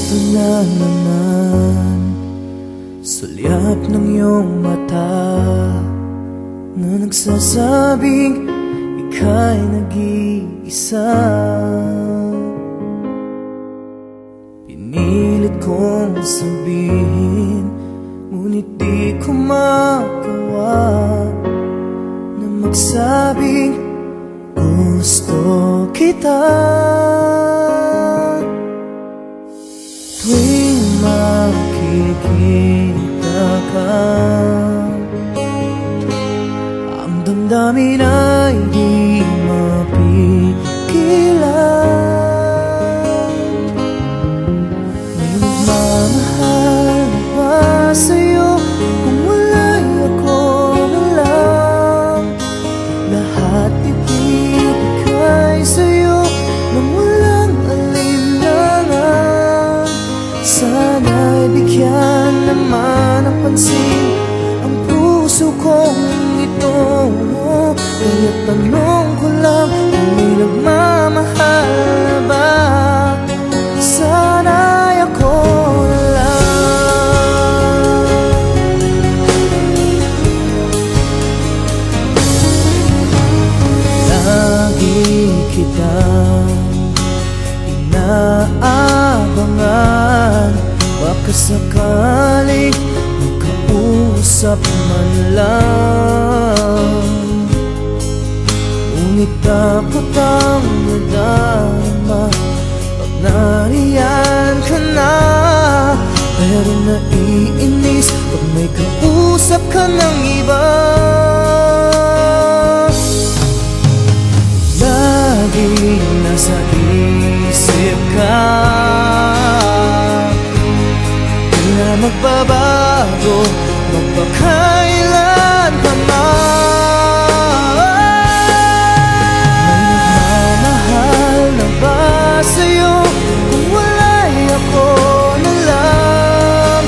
Ito na naman, sulyap ng iyong mata na nagsasabing ika'y nag-iisa. Pinilit kong sabihin, ngunit di ko magawa na magsabing gusto kita. Tuwing makikita ka, ang damdamin ay di mapigilan. May nagmamahal na ba sa'yo kung wala'y ako na lang? Lahat ibibigay sa'yo nang walang alinlangan. Sana'y bigyan naman ng pansin ang puso kong ito. Kaya tanong ko lang kung may nagmamahal na ba? Sana'y ako na lang. Lagi kitang inaabangan, baka sakaling makausap man lang. Ngunit takot ang nadama pag nariyan ka na. Pero naiinis pag may kausap ka ng iba. Laging nasa isip ka, di na magbabago magpakailan pa man. May nagmamahal na ba sa'yo kung wala'y ako na lang?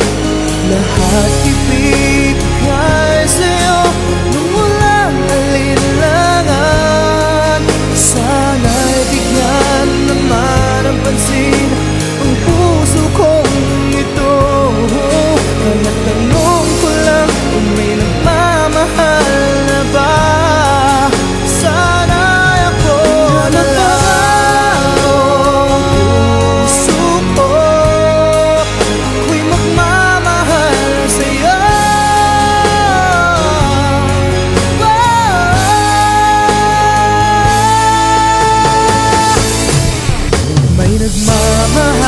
Lahat ibibigay sa'yo nung walang alinlangan. Sana'y bigyan naman ang pansin ang puso kong ito. Kaya tanong ko lang kung may nagmamahal na ba? Sana'y ako na lang. Puso ko, ako'y magmamahal sa'yo. May nagmamahal